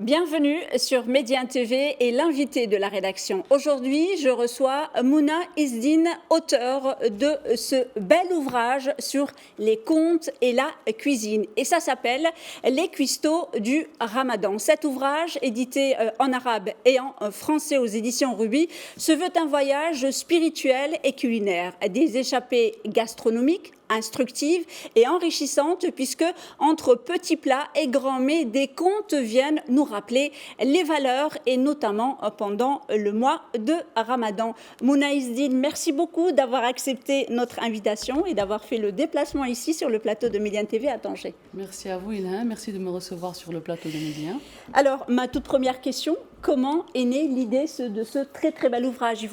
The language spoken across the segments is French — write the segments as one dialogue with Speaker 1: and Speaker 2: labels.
Speaker 1: Bienvenue sur Médien TV et l'invité de la rédaction. Aujourd'hui, je reçois Mouna Izdine, auteure de ce bel ouvrage sur les contes et la cuisine. Et ça s'appelle « Les cuistots du Ramadan ». Cet ouvrage, édité en arabe et en français aux éditions Ruby, se veut un voyage spirituel et culinaire. Des échappées gastronomiques, instructive et enrichissante, puisque entre petits plats et grands mets, des contes viennent nous rappeler les valeurs, et notamment pendant le mois de Ramadan. Mouna Izdine, merci beaucoup d'avoir accepté notre invitation et d'avoir fait le déplacement ici sur le plateau de Médien TV à Tanger.
Speaker 2: Merci à vous, Ilhan. Merci de me recevoir sur le plateau de Médien.
Speaker 1: Alors, ma toute première question, comment est née l'idée de ce très très bel ouvrage?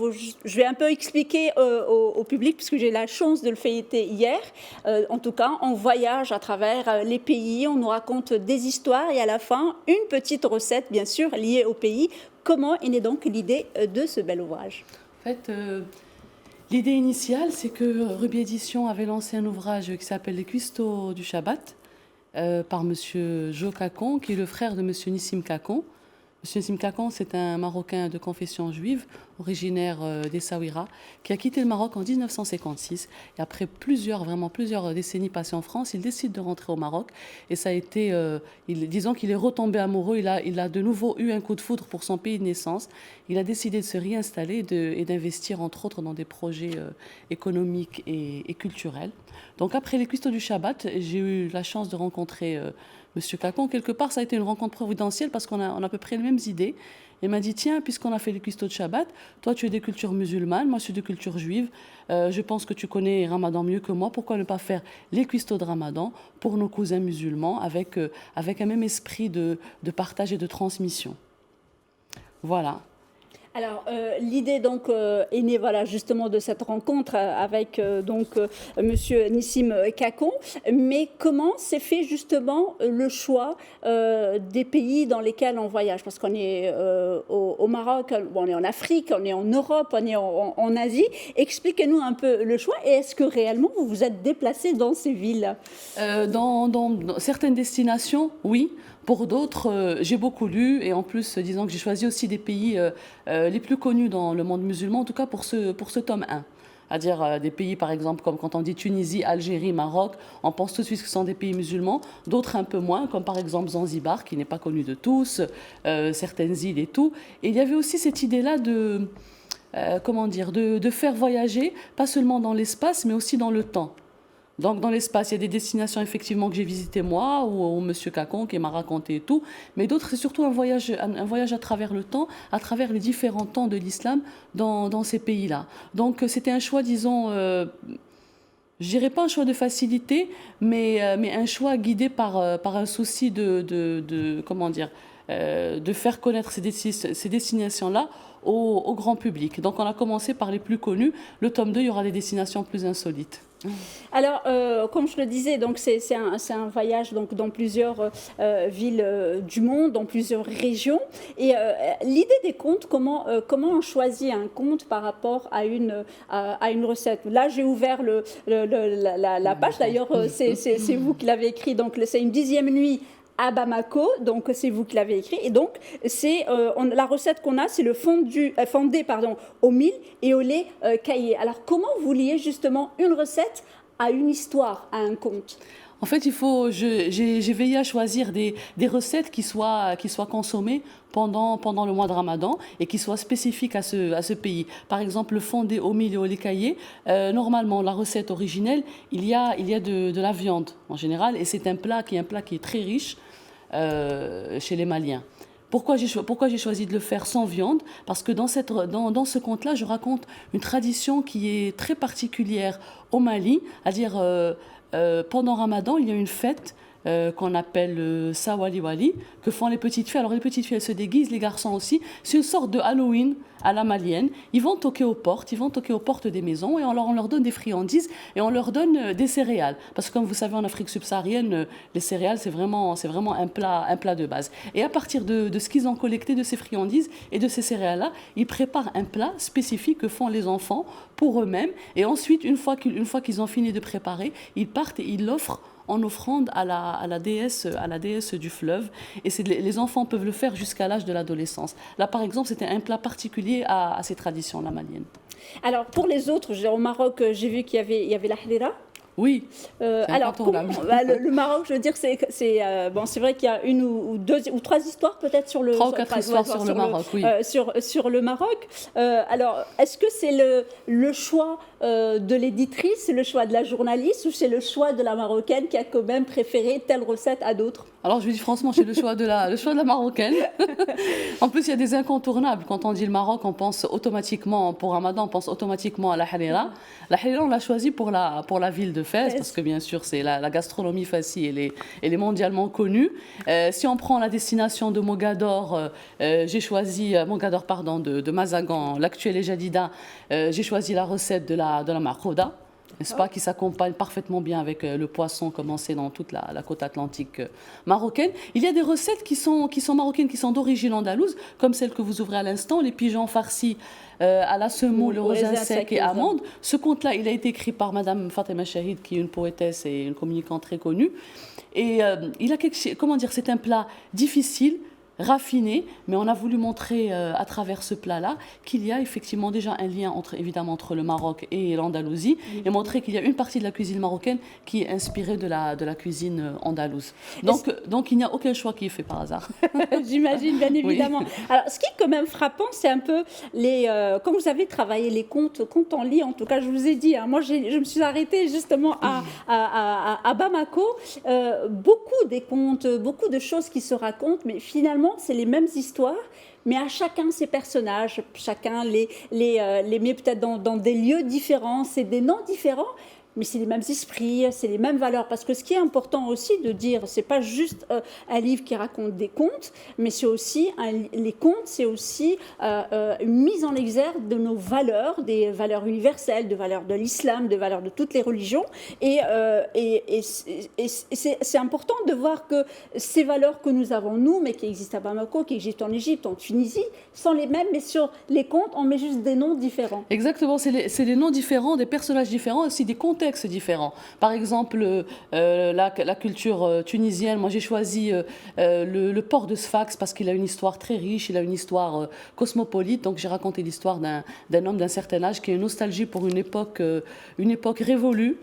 Speaker 1: Je vais un peu expliquer au public, puisque j'ai la chance de le feuilleter hier. En tout cas, on voyage à travers les pays, on nous raconte des histoires et à la fin, une petite recette, bien sûr, liée au pays. Comment est née donc l'idée de ce bel ouvrage?
Speaker 2: En fait, l'idée initiale, c'est que Ruby Édition avait lancé un ouvrage qui s'appelle Les cuistots du Shabbat, par Monsieur Jo Kakon, qui est le frère de Monsieur Nissim Kakon. Monsieur Nissim Kakon, c'est un Marocain de confession juive, originaire d'Essaouira, qui a quitté le Maroc en 1956. Et après plusieurs décennies passées en France, il décide de rentrer au Maroc. Et ça a été, disons qu'il est retombé amoureux, il a de nouveau eu un coup de foudre pour son pays de naissance. Il a décidé de se réinstaller et d'investir, entre autres, dans des projets économiques et culturels. Donc après les cuistots du Shabbat, j'ai eu la chance de rencontrer Monsieur Kakon. Quelque part, ça a été une rencontre providentielle parce qu'on a à peu près les mêmes idées. Il m'a dit, tiens, puisqu'on a fait les cuistots de Shabbat, toi tu es des cultures musulmanes, moi je suis de culture juive, je pense que tu connais Ramadan mieux que moi, pourquoi ne pas faire les cuistots de Ramadan pour nos cousins musulmans avec un même esprit de partage et de transmission. Voilà.
Speaker 1: Alors, l'idée donc est née justement de cette rencontre avec Monsieur Nissim Kakon. Mais comment s'est fait justement le choix des pays dans lesquels on voyage? Parce qu'on est au Maroc, on est en Afrique, on est en Europe, on est en Asie. Expliquez-nous un peu le choix, et est-ce que réellement vous vous êtes déplacé dans ces villes?
Speaker 2: Dans certaines destinations, oui. Pour d'autres, j'ai beaucoup lu, et en plus, disons que j'ai choisi aussi des pays les plus connus dans le monde musulman, en tout cas pour ce tome 1. C'est-à-dire des pays, par exemple, comme quand on dit Tunisie, Algérie, Maroc, on pense tout de suite que ce sont des pays musulmans, d'autres un peu moins, comme par exemple Zanzibar, qui n'est pas connu de tous, certaines îles et tout. Et il y avait aussi cette idée-là de faire voyager, pas seulement dans l'espace, mais aussi dans le temps. Donc, dans l'espace, il y a des destinations effectivement que j'ai visitées moi, ou Monsieur Kakon qui m'a raconté et tout, mais d'autres, c'est surtout un voyage à travers le temps, à travers les différents temps de l'islam dans ces pays-là. Donc, c'était un choix, disons, je dirais pas un choix de facilité, mais un choix guidé par un souci de faire connaître ces destinations-là au grand public. Donc, on a commencé par les plus connus. Le tome 2, il y aura des destinations plus insolites.
Speaker 1: Alors, comme je le disais, donc c'est un voyage donc dans plusieurs villes du monde, dans plusieurs régions. Et l'idée des contes, comment on choisit un conte par rapport à une recette? Là, j'ai ouvert la page. D'ailleurs, c'est vous qui l'avez écrit. Donc, c'est une 10e nuit à Bamako, donc c'est vous qui l'avez écrit, et donc c'est la recette qu'on a, c'est le fondé au mil et au lait caillé. Alors comment vous liez justement une recette à une histoire, à un conte?
Speaker 2: En fait, j'ai veillé à choisir des recettes qui soient consommées pendant le mois de Ramadan et qui soient spécifiques à ce pays. Par exemple, le fondé au mil et au lait caillé, normalement, la recette originelle, il y a de la viande en général, et c'est un plat qui est très riche chez les Maliens. Pourquoi j'ai choisi de le faire sans viande? Parce que dans ce conte-là, je raconte une tradition qui est très particulière au Mali, c'est-à-dire pendant Ramadan, il y a une fête qu'on appelle Sawali Wali, que font les petites filles. Alors les petites filles, elles se déguisent, les garçons aussi. C'est une sorte de Halloween à la malienne. Ils vont toquer aux portes des maisons, et on leur donne des friandises et on leur donne des céréales. Parce que comme vous savez, en Afrique subsaharienne, les céréales, c'est vraiment un plat de base. Et à partir de ce qu'ils ont collecté de ces friandises et de ces céréales-là, ils préparent un plat spécifique que font les enfants pour eux-mêmes. Et ensuite, une fois qu'ils ont fini de préparer, ils partent et ils l'offrent en offrande à la déesse du fleuve. Et les enfants peuvent le faire jusqu'à l'âge de l'adolescence. Là, par exemple, c'était un plat particulier à ces traditions-là maliennes.
Speaker 1: Alors, pour les autres, au Maroc, j'ai vu qu'il y avait la harira.
Speaker 2: Oui.
Speaker 1: Alors, le Maroc, je veux dire, c'est vrai qu'il y a une ou deux ou trois histoires peut-être sur le.
Speaker 2: Trois ou quatre histoires sur le Maroc, oui.
Speaker 1: Sur le Maroc. Alors, est-ce que c'est le choix de l'éditrice, le choix de la journaliste, ou c'est le choix de la Marocaine qui a quand même préféré telle recette à d'autres?
Speaker 2: Alors, je lui dis franchement, c'est le choix de la Marocaine. En plus, il y a des incontournables. Quand on dit le Maroc, on pense automatiquement, pour Ramadan, on pense automatiquement à la harira. La harira, on l'a choisie pour la ville de Fès, parce que bien sûr, c'est la gastronomie fassi, elle est mondialement connue. Si on prend la destination de Mogador, j'ai choisi, de Mazagan, l'actuel Ejadida, j'ai choisi la recette de la marhouda, n'est-ce pas, qui s'accompagne parfaitement bien avec le poisson, comme on sait dans toute la côte atlantique marocaine. Il y a des recettes qui sont marocaines, qui sont d'origine andalouse, comme celle que vous ouvrez à l'instant, les pigeons farcis à la semoule, le raisin sec et amandes. Ce conte-là, il a été écrit par Madame Fatima Chahid, qui est une poétesse et une communicante très connue. Et il a c'est un plat difficile, raffiné, mais on a voulu montrer à travers ce plat-là qu'il y a effectivement déjà un lien évidemment entre le Maroc et l'Andalousie, et montrer qu'il y a une partie de la cuisine marocaine qui est inspirée de la cuisine andalouse. Donc il n'y a aucun choix qui est fait par hasard.
Speaker 1: J'imagine, bien évidemment. Oui. Alors, ce qui est quand même frappant, c'est un peu quand vous avez travaillé les contes en lit, en tout cas, je vous ai dit, hein, moi je me suis arrêtée justement à Bamako, beaucoup des contes, beaucoup de choses qui se racontent, mais finalement, c'est les mêmes histoires, mais à chacun ses personnages, chacun les met peut-être dans des lieux différents, c'est des noms différents, mais c'est les mêmes esprits, c'est les mêmes valeurs. Parce que ce qui est important aussi de dire, c'est pas juste un livre qui raconte des contes, mais c'est aussi les contes, c'est aussi une mise en exergue de nos valeurs, des valeurs universelles, des valeurs de l'islam, des valeurs de toutes les religions. Et c'est important de voir que ces valeurs que nous avons nous, mais qui existent à Bamako, qui existent en Égypte, en Tunisie, sont les mêmes, mais sur les contes, on met juste des noms différents.
Speaker 2: Exactement, c'est des noms différents, des personnages différents, aussi des contextes différents. Par exemple, la culture tunisienne, moi j'ai choisi le port de Sfax parce qu'il a une histoire très riche, il a une histoire cosmopolite, donc j'ai raconté l'histoire d'un homme d'un certain âge qui a une nostalgie pour une époque révolue,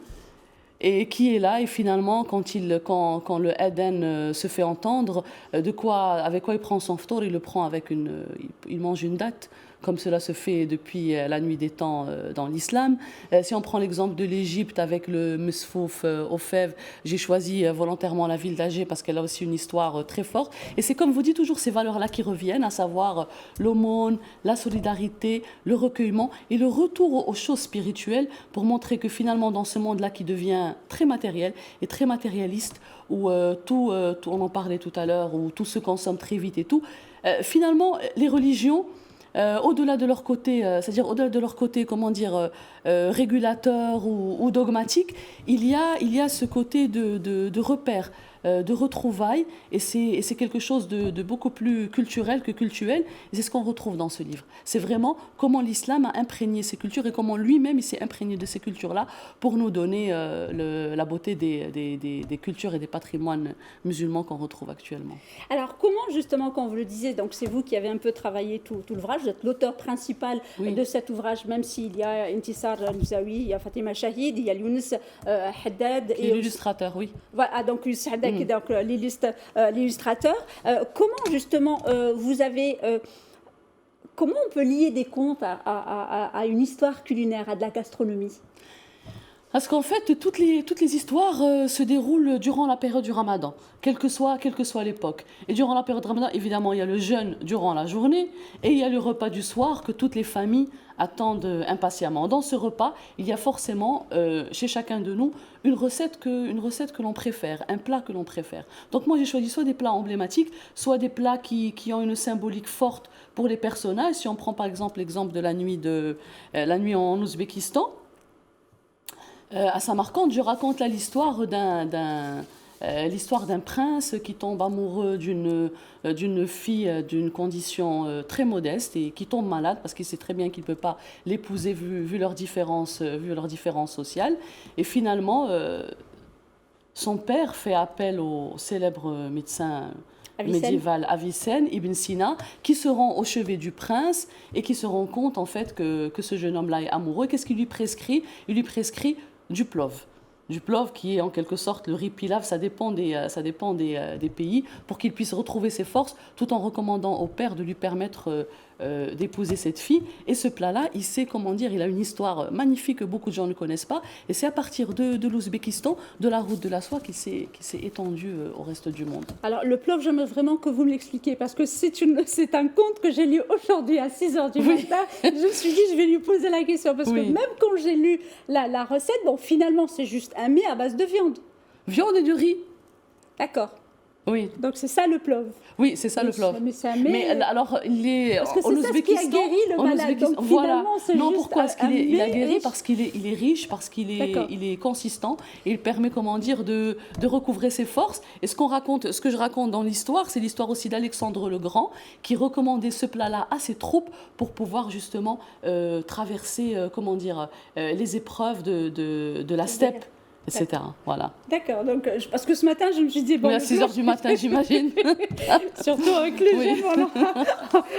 Speaker 2: et qui est là, et finalement, quand le Eden se fait entendre, avec quoi il prend son ftour, il le prend avec il mange une date, comme cela se fait depuis la nuit des temps dans l'islam. Si on prend l'exemple de l'Égypte avec le Mesfouf au Fèves, j'ai choisi volontairement la ville d'Alger parce qu'elle a aussi une histoire très forte. Et c'est comme vous dites toujours ces valeurs-là qui reviennent, à savoir l'aumône, la solidarité, le recueillement et le retour aux choses spirituelles pour montrer que finalement dans ce monde-là qui devient très matériel et très matérialiste, où tout, on en parlait tout à l'heure, où tout se consomme très vite et tout, finalement les religions, au-delà de leur côté, régulateur ou dogmatique, il y a ce côté de repère, de retrouvailles, et c'est quelque chose de beaucoup plus culturel que cultuel, et c'est ce qu'on retrouve dans ce livre. C'est vraiment comment l'islam a imprégné ces cultures et comment lui-même il s'est imprégné de ces cultures-là pour nous donner la beauté des cultures et des patrimoines musulmans qu'on retrouve actuellement.
Speaker 1: Alors comment justement, quand vous le disiez, donc c'est vous qui avez un peu travaillé tout l'ouvrage, vous êtes l'auteur principal de cet ouvrage, même s'il y a Intisar Nzaoui, il y a Fatima Chahid, il y a Younes Haddad.
Speaker 2: Et l'illustrateur, oui.
Speaker 1: Voilà, donc Younes Haddad qui est donc l'illustrateur. Comment justement vous avez... comment on peut lier des contes à une histoire culinaire, à de la gastronomie ?
Speaker 2: Parce qu'en fait, toutes les histoires se déroulent durant la période du Ramadan, quelle que soit l'époque. Et durant la période du Ramadan, évidemment, il y a le jeûne durant la journée et il y a le repas du soir que toutes les familles attendent impatiemment. Dans ce repas, il y a forcément, chez chacun de nous, une recette que l'on préfère, un plat que l'on préfère. Donc moi, j'ai choisi soit des plats emblématiques, soit des plats qui ont une symbolique forte pour les personnages. Si on prend par exemple l'exemple de la nuit en Ouzbékistan, à Samarcande, je raconte là l'histoire d'un prince qui tombe amoureux d'une fille d'une condition très modeste et qui tombe malade parce qu'il sait très bien qu'il ne peut pas l'épouser vu leur différence sociale. Et finalement, son père fait appel au célèbre médecin
Speaker 1: Avicenne.
Speaker 2: médiéval Avicenne, Ibn Sina, qui se rend au chevet du prince et qui se rend compte en fait que ce jeune homme-là est amoureux. Qu'est-ce qu'il lui prescrit? Il lui prescrit du plov. Du plov qui est en quelque sorte le riz pilaf, ça dépend des pays, pour qu'il puisse retrouver ses forces, tout en recommandant au père de lui permettre d'épouser cette fille. Et ce plat-là, il sait comment dire, il a une histoire magnifique que beaucoup de gens ne connaissent pas. Et c'est à partir de l'Ouzbékistan, de la route de la soie, qu'il s'est étendu au reste du monde.
Speaker 1: Alors, le plov, j'aimerais vraiment que vous me l'expliquiez, parce que c'est un conte que j'ai lu aujourd'hui à 6h du matin. Je me suis dit, je vais lui poser la question, parce que même quand j'ai lu la recette, bon, finalement, c'est juste un mets à base de viande.
Speaker 2: Viande et du riz.
Speaker 1: D'accord.
Speaker 2: Oui.
Speaker 1: Donc c'est ça le plov.
Speaker 2: Oui, c'est ça le plov. Mais alors, il est
Speaker 1: parce que c'est ça ce qui a guéri le malade. Donc
Speaker 2: voilà.
Speaker 1: C'est
Speaker 2: non,
Speaker 1: juste
Speaker 2: pourquoi est-ce qu'il a guéri?
Speaker 1: riche.
Speaker 2: Parce qu'il est riche, parce qu'il est consistant et il permet, comment dire, de recouvrer ses forces. Et ce que je raconte dans l'histoire, c'est l'histoire aussi d'Alexandre le Grand qui recommandait ce plat-là à ses troupes pour pouvoir justement traverser, comment dire, les épreuves de la steppe. Etc. Voilà.
Speaker 1: D'accord, donc parce que ce matin je me suis dit bon,
Speaker 2: à 6h du matin, j'imagine.
Speaker 1: Surtout avec les jeunes,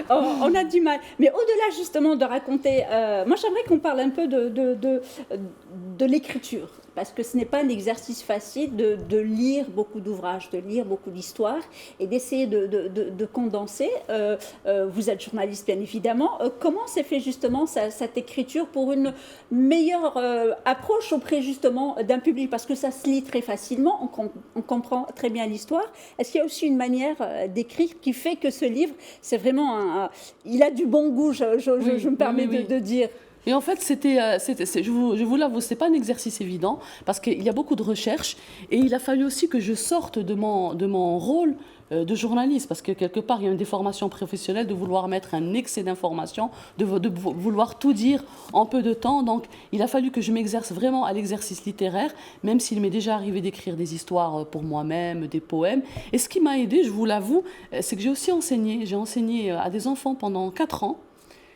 Speaker 1: on a du mal. Mais au-delà justement de raconter, moi j'aimerais qu'on parle un peu de l'écriture, parce que ce n'est pas un exercice facile de lire beaucoup d'ouvrages, de lire beaucoup d'histoires et d'essayer de condenser. Vous êtes journaliste bien évidemment. Comment s'est fait justement cette écriture pour une meilleure approche auprès justement d'un public, parce que ça se lit très facilement, on comprend très bien l'histoire. Est-ce qu'il y a aussi une manière d'écrire qui fait que ce livre, c'est vraiment il a du bon goût, je me permets de dire.
Speaker 2: Et en fait, je vous l'avoue, ce n'est pas un exercice évident parce qu'il y a beaucoup de recherches et il a fallu aussi que je sorte de mon rôle de journaliste, parce que quelque part, il y a une déformation professionnelle de vouloir mettre un excès d'informations, de vouloir tout dire en peu de temps. Donc, il a fallu que je m'exerce vraiment à l'exercice littéraire, même s'il m'est déjà arrivé d'écrire des histoires pour moi-même, des poèmes. Et ce qui m'a aidé, je vous l'avoue, c'est que j'ai aussi enseigné. J'ai enseigné à des enfants pendant 4 ans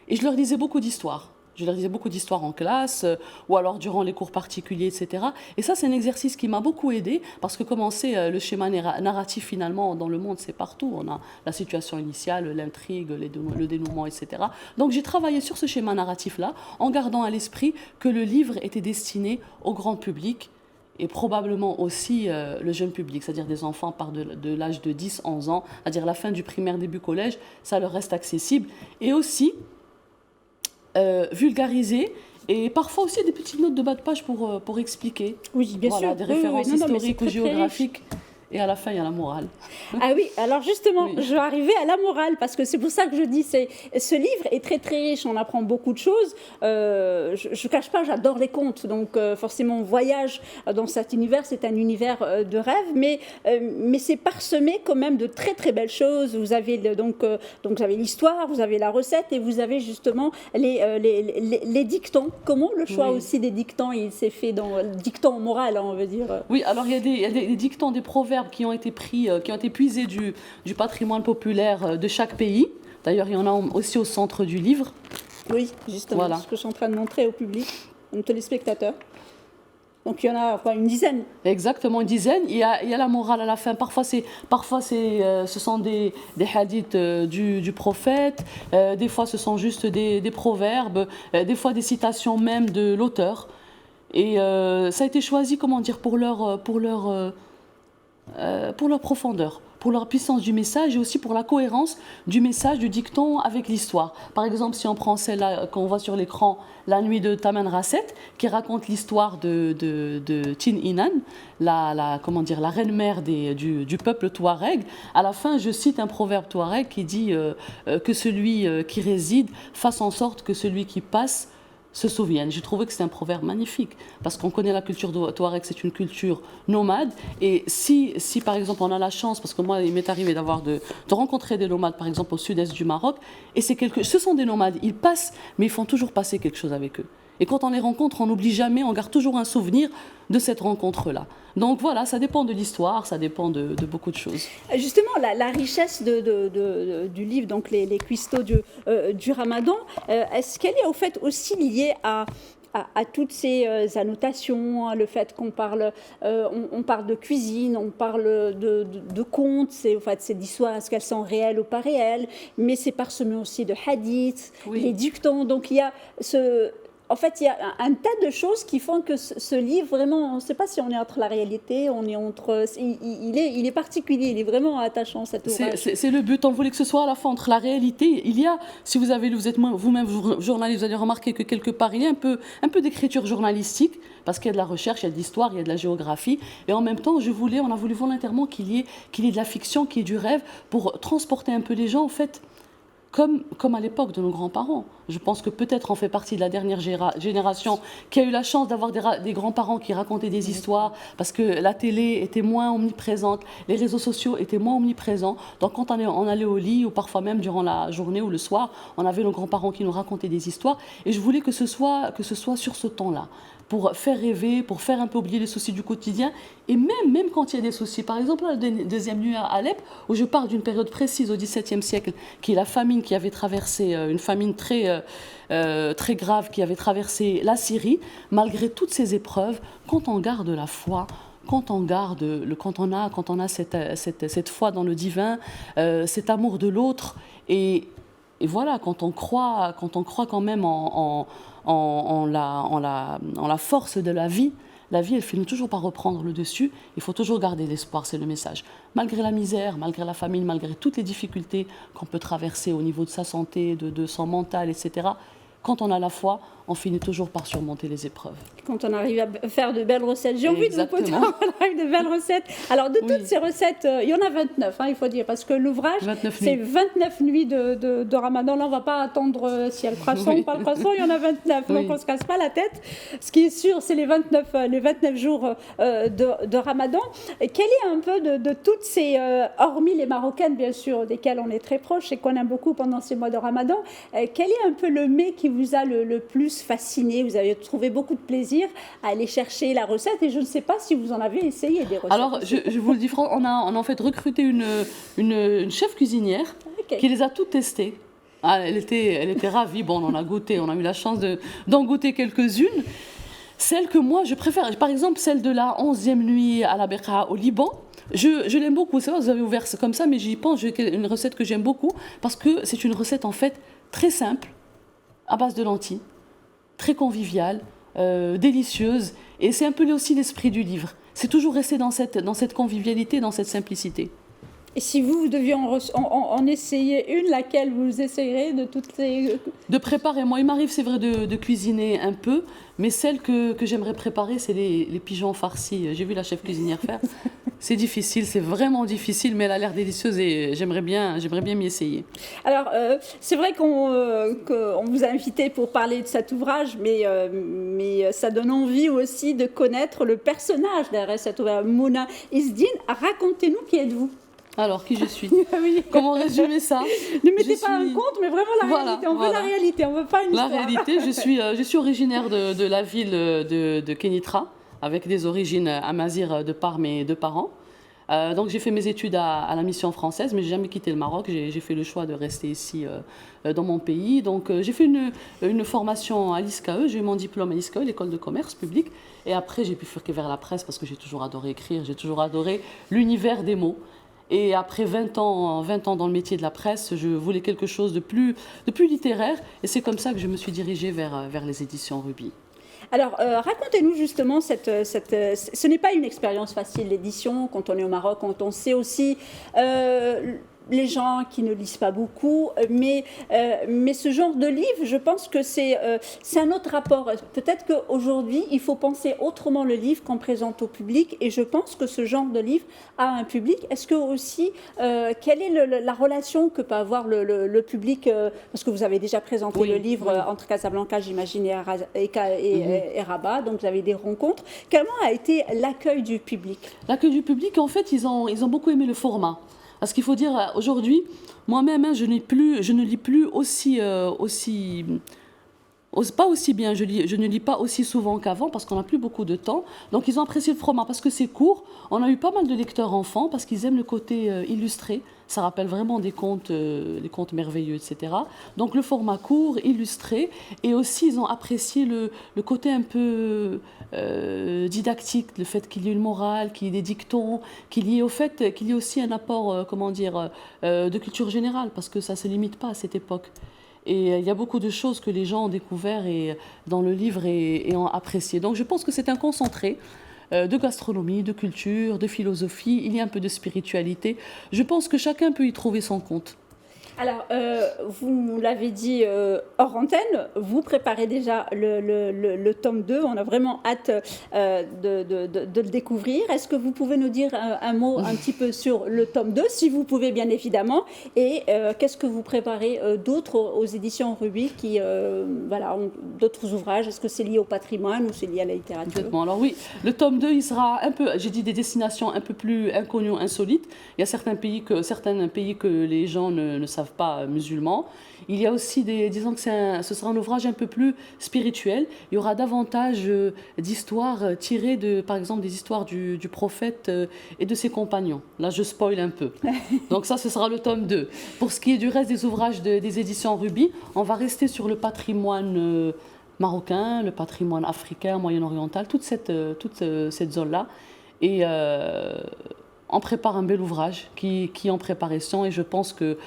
Speaker 2: et je leur disais beaucoup d'histoires. Je leur disais beaucoup d'histoires en classe ou alors durant les cours particuliers, etc. Et ça, c'est un exercice qui m'a beaucoup aidé parce que comme on sait, le schéma narratif, finalement, dans le monde, c'est partout. On a la situation initiale, l'intrigue, le dénouement, etc. Donc, j'ai travaillé sur ce schéma narratif-là en gardant à l'esprit que le livre était destiné au grand public et probablement aussi le jeune public, c'est-à-dire des enfants à partir de l'âge de 10-11 ans, c'est-à-dire la fin du primaire, début collège, ça leur reste accessible. Et aussi vulgariser et parfois aussi des petites notes de bas de page pour expliquer.
Speaker 1: Oui, bien sûr.
Speaker 2: Des références historiques ou géographiques. Et à la fin, il y a la morale.
Speaker 1: Ah oui, alors justement, je vais arriver à la morale, parce que c'est pour ça que je dis, ce livre est très très riche, on apprend beaucoup de choses. Je ne cache pas, j'adore les contes, donc forcément on voyage dans cet univers, c'est un univers de rêve, mais c'est parsemé quand même de très très belles choses. Vous avez donc vous avez l'histoire, vous avez la recette et vous avez justement les dictons. Comment le choix aussi des dictons, il s'est fait dans le dicton moral, on veut dire.
Speaker 2: Oui, alors il y a des dictons, des proverbes qui ont été puisés du patrimoine populaire de chaque pays. D'ailleurs, il y en a aussi au centre du livre.
Speaker 1: Oui, justement, voilà. Ce que je suis en train de montrer au public, aux téléspectateurs. Donc il y en a une dizaine.
Speaker 2: Exactement, une dizaine. Il y a la morale à la fin. Parfois, ce sont des hadiths du prophète. Des fois, ce sont juste des proverbes. Des fois, des citations même de l'auteur. Et ça a été choisi, comment dire, pour leur profondeur, pour leur puissance du message et aussi pour la cohérence du message, du dicton avec l'histoire. Par exemple, si on prend celle-là qu'on voit sur l'écran, La nuit de Taman Rasset, qui raconte l'histoire de Tin Inan, la reine-mère du peuple Touareg. À la fin, je cite un proverbe Touareg qui dit que celui qui réside fasse en sorte que celui qui passe se souviennent. J'ai trouvé que c'est un proverbe magnifique parce qu'on connaît la culture Touareg, c'est une culture nomade. Et si par exemple on a la chance, parce que moi il m'est arrivé de rencontrer des nomades par exemple au sud-est du Maroc, et ce sont des nomades, ils passent, mais ils font toujours passer quelque chose avec eux. Et quand on les rencontre, on n'oublie jamais, on garde toujours un souvenir de cette rencontre-là. Donc voilà, ça dépend de l'histoire, ça dépend de beaucoup de choses.
Speaker 1: Justement, la richesse du livre, donc les cuistots du Ramadan, est-ce qu'elle est au fait aussi liée à à toutes ces annotations, le fait qu'on parle, on parle de cuisine, on parle de contes, en fait, c'est d'histoires, est-ce qu'elles sont réelles ou pas réelles, mais c'est parsemé aussi de hadiths, les dictons. Donc il y a en fait, il y a un tas de choses qui font que ce livre, vraiment, on ne sait pas si on est entre la réalité, on est entre... Il est particulier, il est vraiment attachant, cet ouvrage.
Speaker 2: C'est le but, on voulait que ce soit à la fois entre la réalité, il y a, si vous avez lu, vous êtes vous-même journaliste, vous allez remarquer que quelque part, il y a un peu d'écriture journalistique, parce qu'il y a de la recherche, il y a de l'histoire, il y a de la géographie, et en même temps, on a voulu volontairement qu'il y ait de la fiction, qu'il y ait du rêve, pour transporter un peu les gens, en fait, comme à l'époque de nos grands-parents. Je pense que peut-être on fait partie de la dernière génération qui a eu la chance d'avoir des grands-parents qui racontaient des histoires, parce que la télé était moins omniprésente, les réseaux sociaux étaient moins omniprésents. Donc quand on allait au lit, ou parfois même durant la journée ou le soir, on avait nos grands-parents qui nous racontaient des histoires. Et je voulais que ce soit sur ce temps-là, pour faire rêver, pour faire un peu oublier les soucis du quotidien. Et même quand il y a des soucis, par exemple, la deuxième nuit à Alep, où je parle d'une période précise au XVIIe siècle, qui est la famine qui avait traversé, une famine très grave qui avait traversé la Syrie. Malgré toutes ces épreuves, quand on garde la foi, quand on a cette foi dans le divin, cet amour de l'autre, et voilà, quand on croit quand même en la force de la vie, elle finit toujours par reprendre le dessus. Il faut toujours garder l'espoir, c'est le message. Malgré la misère, malgré la famine, malgré toutes les difficultés qu'on peut traverser au niveau de sa santé, de son mental, etc., quand on a la foi, on finit toujours par surmonter les épreuves.
Speaker 1: Quand on arrive à faire de belles recettes. J'ai envie de vous poser de belles recettes. Alors, de toutes ces recettes, il y en a 29, il faut dire, parce que l'ouvrage, c'est 29 nuits de Ramadan. Là, on ne va pas attendre si il y a le croissant ou pas le croissant, il y en a 29, donc on ne se casse pas la tête. Ce qui est sûr, c'est les 29 jours de Ramadan. Et quel est un peu de toutes ces, hormis les Marocaines, bien sûr, desquelles on est très proche et qu'on aime beaucoup pendant ces mois de Ramadan, quel est un peu le mets qui vous a le plus fasciné? Vous avez trouvé beaucoup de plaisir à aller chercher la recette, et je ne sais pas si vous en avez essayé des recettes.
Speaker 2: Alors, je vous le dis, on a en fait recruté une chef cuisinière qui les a toutes testées. Elle était ravie. Bon, on en a goûté, on a eu la chance d'en goûter quelques-unes. Celle que moi, je préfère, par exemple, celle de la 11e nuit à la Beqa au Liban, je l'aime beaucoup. C'est vrai, vous avez ouvert comme ça, mais j'y pense, une recette que j'aime beaucoup, parce que c'est une recette, en fait, très simple, à base de lentilles, très conviviale, délicieuse, et c'est un peu aussi l'esprit du livre. C'est toujours rester dans cette convivialité, dans cette simplicité.
Speaker 1: Et si vous deviez en essayer une, laquelle vous essayerez de toutes ces...
Speaker 2: De préparer, moi il m'arrive, c'est vrai, de cuisiner un peu, mais celle que j'aimerais préparer, c'est les pigeons farcis. J'ai vu la chef cuisinière faire. C'est difficile, c'est vraiment difficile, mais elle a l'air délicieuse et j'aimerais bien m'y essayer.
Speaker 1: Alors, c'est vrai qu'on vous a invité pour parler de cet ouvrage, mais ça donne envie aussi de connaître le personnage derrière cet ouvrage. Mouna Izdine, racontez-nous qui êtes-vous?
Speaker 2: Alors, qui je suis? Comment résumer ça?
Speaker 1: Ne mettez pas un conte, mais vraiment la réalité. On veut la réalité, on ne veut pas une histoire.
Speaker 2: La réalité, je suis originaire de la ville de Kénitra, avec des origines amazighs de par mes deux parents. Donc j'ai fait mes études à la mission française, mais je n'ai jamais quitté le Maroc. J'ai fait le choix de rester ici dans mon pays. Donc j'ai fait une formation à l'ISCAE, j'ai eu mon diplôme à l'ISCAE, l'école de commerce public. Et après, j'ai pu furquer vers la presse parce que j'ai toujours adoré écrire, j'ai toujours adoré l'univers des mots. Et après 20 ans dans le métier de la presse, je voulais quelque chose de plus littéraire. Et c'est comme ça que je me suis dirigée vers les éditions Ruby.
Speaker 1: Alors, racontez-nous justement, ce n'est pas une expérience facile, l'édition, quand on est au Maroc, quand on sait aussi les gens qui ne lisent pas beaucoup, mais ce genre de livre, je pense que c'est un autre rapport. Peut-être qu'aujourd'hui, il faut penser autrement le livre qu'on présente au public, et je pense que ce genre de livre a un public. Est-ce que aussi, quelle est la relation que peut avoir le public, parce que vous avez déjà présenté le livre entre Casablanca, j'imagine, et Rabat, donc vous avez des rencontres. Comment a été l'accueil du public? L'accueil
Speaker 2: du public, en fait, ils ont beaucoup aimé le format. Parce qu'il faut dire, aujourd'hui, moi-même, je ne lis plus aussi Pas aussi bien, je ne lis pas aussi souvent qu'avant parce qu'on n'a plus beaucoup de temps. Donc ils ont apprécié le format parce que c'est court. On a eu pas mal de lecteurs enfants parce qu'ils aiment le côté illustré. Ça rappelle vraiment des contes, les contes merveilleux, etc. Donc le format court, illustré. Et aussi ils ont apprécié le côté un peu didactique, le fait qu'il y ait une morale, qu'il y ait des dictons, qu'il y ait au fait qu'il y ait aussi un apport, de culture générale parce que ça ne se limite pas à cette époque. Et il y a beaucoup de choses que les gens ont découvert dans le livre et ont apprécié. Donc je pense que c'est un concentré de gastronomie, de culture, de philosophie. Il y a un peu de spiritualité. Je pense que chacun peut y trouver son compte.
Speaker 1: Alors, vous l'avez dit hors antenne, vous préparez déjà le tome 2. On a vraiment hâte de le découvrir. Est-ce que vous pouvez nous dire un mot un petit peu sur le tome 2, si vous pouvez bien évidemment, et qu'est-ce que vous préparez d'autres aux éditions Ruby qui ont d'autres ouvrages? Est-ce que c'est lié au patrimoine ou c'est lié à la littérature?
Speaker 2: Complètement. Alors oui, le tome 2, il sera un peu, j'ai dit des destinations un peu plus inconnues, insolites. Il y a certains pays que les gens ne savent pas musulmans. Il y a aussi disons que ce sera un ouvrage un peu plus spirituel. Il y aura davantage d'histoires tirées par exemple, des histoires du prophète et de ses compagnons. Là, je spoil un peu. Donc ça, ce sera le tome 2. Pour ce qui est du reste des ouvrages des éditions Ruby, on va rester sur le patrimoine marocain, le patrimoine africain, moyen-oriental, toute cette zone-là. Et on prépare un bel ouvrage qui est en préparation et je pense que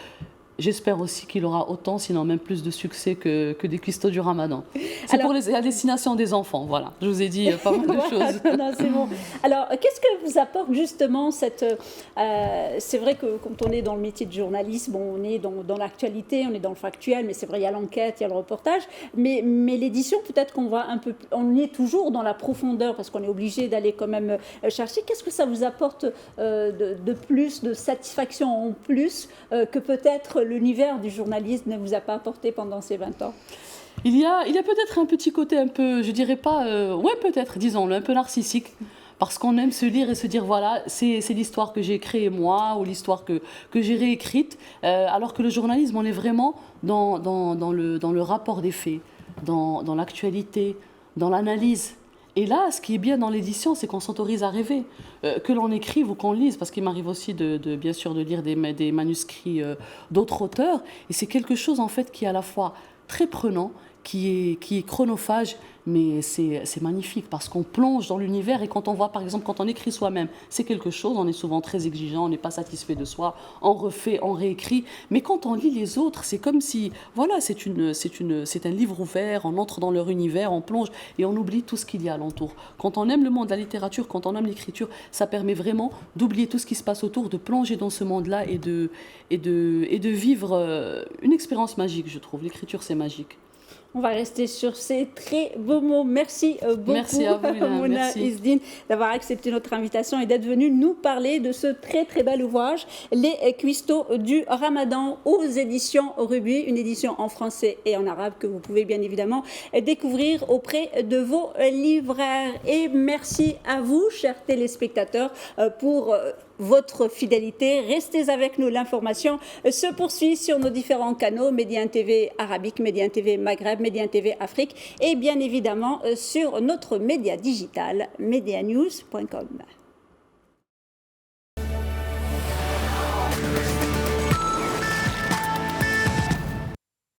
Speaker 2: j'espère aussi qu'il aura autant, sinon même plus de succès que des cuistots du Ramadan. C'est pour la destination des enfants, voilà. Je vous ai dit pas mal de choses.
Speaker 1: Non, c'est bon. Alors, qu'est-ce que vous apporte justement cette... c'est vrai que quand on est dans le métier de journalisme, on est dans l'actualité, on est dans le factuel, mais c'est vrai, il y a l'enquête, il y a le reportage. Mais l'édition, peut-être qu'on va un peu... On est toujours dans la profondeur, parce qu'on est obligé d'aller quand même chercher. Qu'est-ce que ça vous apporte de plus, de satisfaction en plus, que peut-être l'univers du journalisme ne vous a pas apporté pendant ces 20 ans?
Speaker 2: Il y a peut-être un petit côté un peu, je dirais pas, ouais peut-être, disons-le, un peu narcissique, parce qu'on aime se lire et se dire voilà, c'est l'histoire que j'ai créée moi ou l'histoire que j'ai réécrite, alors que le journalisme, on est vraiment dans le rapport des faits, dans l'actualité, dans l'analyse. Et là, ce qui est bien dans l'édition, c'est qu'on s'autorise à rêver, que l'on écrive ou qu'on lise, parce qu'il m'arrive aussi bien sûr de lire des manuscrits d'autres auteurs, et c'est quelque chose en fait qui est à la fois très prenant, qui est chronophage, mais c'est magnifique parce qu'on plonge dans l'univers et quand on voit, par exemple, quand on écrit soi-même, c'est quelque chose, on est souvent très exigeant, on n'est pas satisfait de soi, on refait, on réécrit, mais quand on lit les autres, c'est comme si, voilà, c'est un livre ouvert, on entre dans leur univers, on plonge et on oublie tout ce qu'il y a alentour. Quand on aime le monde de la littérature, quand on aime l'écriture, ça permet vraiment d'oublier tout ce qui se passe autour, de plonger dans ce monde-là et de vivre une expérience magique, je trouve. L'écriture, c'est magique.
Speaker 1: On va rester sur ces très beaux mots. Merci beaucoup,
Speaker 2: merci à vous,
Speaker 1: Mouna Izdine, d'avoir accepté notre invitation et d'être venue nous parler de ce très très bel ouvrage, Les Cuistots du Ramadan, aux éditions Ruby, une édition en français et en arabe que vous pouvez bien évidemment découvrir auprès de vos libraires. Et merci à vous, chers téléspectateurs, pour votre fidélité. Restez avec nous, l'information se poursuit sur nos différents canaux, Médiane TV Arabique, Médiane TV Maghreb, Médiane TV Afrique et bien évidemment sur notre média digital, medianews.com.